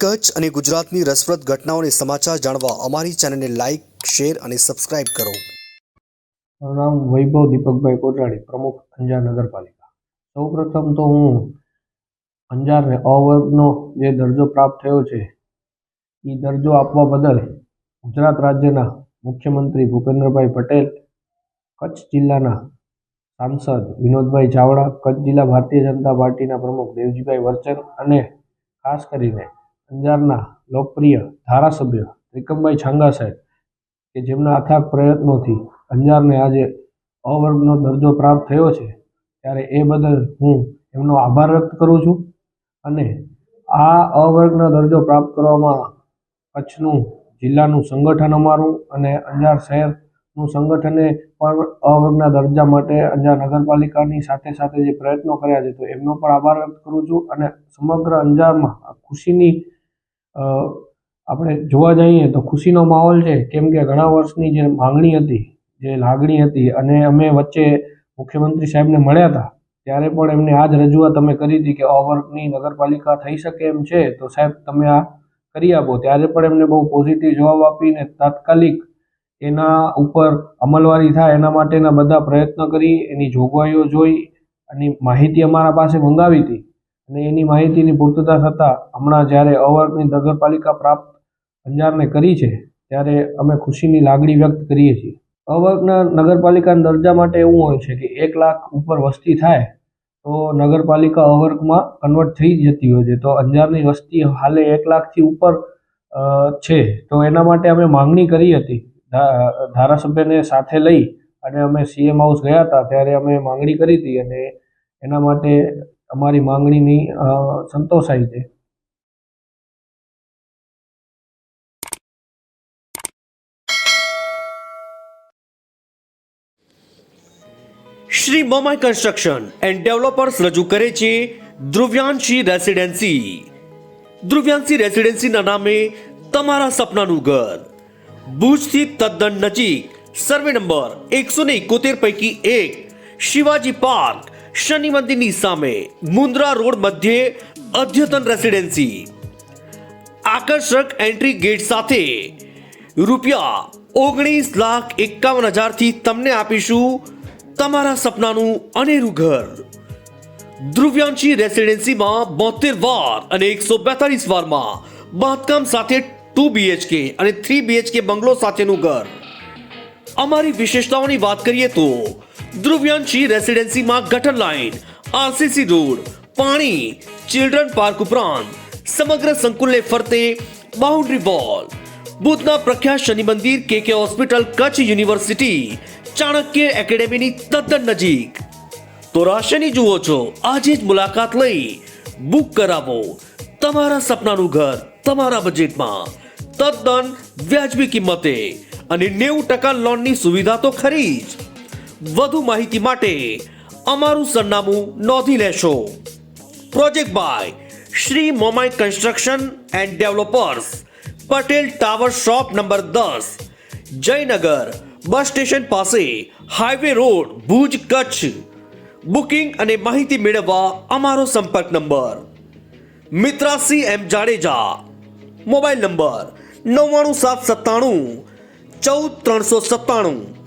કચ્છ અને ગુજરાતની રસપ્રદ ઘટનાઓને સમાચાર જાણવા અમારી ચેનલને લાઇક, શેર અને સબસ્ક્રાઇબ કરો. મારું નામ વૈભવ દીપકભાઈ કોટરાણી, પ્રમુખ અંજાર નગરપાલિકા. સૌપ્રથમ તો હું અંજારને અ વર્ગનો જે દરજ્જો પ્રાપ્ત થયો છે એ દરજ્જો આપવા બદલ ગુજરાત રાજ્યના મુખ્યમંત્રી ભૂપેન્દ્રભાઈ પટેલ, કચ્છ જિલ્લાના સાંસદ વિનોદભાઈ ચાવડા, કચ્છ જિલ્લા ભારતીય જનતા પાર્ટીના પ્રમુખ દેવજીભાઈ વરચન અને ખાસ કરીને અંજારના લોકપ્રિય ધારાસભ્ય ત્રિકમભાઈ છાંગા સાહેબ કે જેમના અથાગ પ્રયત્નોથી અંજારને આજે અ વર્ગનો દરજ્જો પ્રાપ્ત થયો છે, ત્યારે એ બદલ હું એમનો આભાર વ્યક્ત કરું છું. અને આ અ વર્ગનો દરજ્જો પ્રાપ્ત કરવામાં કચ્છનું જિલ્લાનું સંગઠન અમારું અને અંજાર શહેરનું સંગઠને પણ અ વર્ગના દરજ્જા માટે અંજાર નગરપાલિકાની સાથે સાથે જે પ્રયત્નો કર્યા છે તો એમનો પણ આભાર વ્યક્ત કરું છું. અને સમગ્ર અંજારમાં ખુશીની આપણે જોવા જઈએ તો ખુશીનો માહોલ છે, કેમ કે ઘણા વર્ષની જે માંગણી હતી, જે લાગણી હતી, અને અમે વચ્ચે મુખ્યમંત્રી સાહેબને મળ્યા હતા ત્યારે પણ એમને આ જ રજૂઆત અમે કરી હતી કે અ વર્ગની નગરપાલિકા થઈ શકે એમ છે તો સાહેબ તમે આ કરી આપો. ત્યારે પણ એમને બહુ પોઝિટિવ જવાબ આપીને તાત્કાલિક એના ઉપર અમલવારી થાય એના માટેના બધા પ્રયત્ન કરી, એની જોગવાઈઓ જોઈ, અને માહિતી અમારા પાસે મંગાવી હતી. અને એની માહિતીની પૂર્તતા થતાં હમણાં જ્યારે અ વર્ગની નગરપાલિકા પ્રાપ્ત અંજારને કરી છે ત્યારે અમે ખુશીની લાગણી વ્યક્ત કરીએ છીએ. અ વર્ગના નગરપાલિકાના દરજ્જા માટે એવું હોય છે કે 1 લાખ ઉપર વસ્તી થાય તો નગરપાલિકા અ વર્ગમાં કન્વર્ટ થઈ જતી હોય છે. તો અંજારની વસ્તી હાલે 1 લાખથી ઉપર છે, તો એના માટે અમે માંગણી કરી હતી. ધારાસભ્યને સાથે લઈ અને અમે સીએમ હાઉસ ગયા હતા ત્યારે અમે માંગણી કરી હતી અને એના માટે અમારી માંગણીની સંતોષાઈ છે. Shri Momai construction and developers રજૂ કરે છે ધ્રુવ્યાંશી રેસિડેન્સી. ધ્રુવ્યાંશી રેસિડેન્સીના નામે તમારા સપનાનું ઘર ભુજથી તદ્દન નજીક, સર્વે નંબર 171 પૈકી 1, શિવાજી પાર્ક, શનિ મંદિરની સામે, મુન્દ્રા રોડ મધ્યે અદ્યતન રેસિડેન્સી. આકર્ષક એન્ટ્રી ગેટ સાથે ₹19,51,000 થી તમને આપીશું તમારા સપનાનું અનેરું ઘર. ધ્રુવ્યાંશી રેસિડેન્સીમાં 72 વાર અને 142 વારમાં બાંધકામ સાથે 2 BHK અને 3 BHK બંગલો સાથેનું ઘર. અમારી વિશેષતાઓની વાત કરીએ તો ધ્રુવ્યાંશી રેસિડેન્સીમાં ગટર લાઇન, RCC રોડ, પાણી, ચિલ્ડ્રન પાર્ક ઉપરાંત સમગ્ર સંકુલને ફરતે બાઉન્ડ્રી વોલ, ભુજના પ્રખ્યાત શનિ મંદિર, KK hospital, Kutch university, Chanakya એકેડેમીની તદ્દન નજીક. તો રાશિની જુઓ છો, આજે જ મુલાકાત લઈ બુક કરાવો તમારા સપનાનું ઘર તમારા બજેટમાં, તદ્દન વ્યાજબી કિંમતે અને 90% લોનની સુવિધા તો ખરી જ. વધુ માહિતી માટે અમારું સરનામું નોંધી લેશો. Project by Shri Momai construction and developers, Patel tower shop number 10, Jaynagar bus station પાસે, highway road, Bhuj, Kutch. Booking અને માહિતી મેળવવા અમારો સંપર્ક નંબર મિત્રાસી M જાડેજા, મોબાઈલ નંબર 99,797 14,397.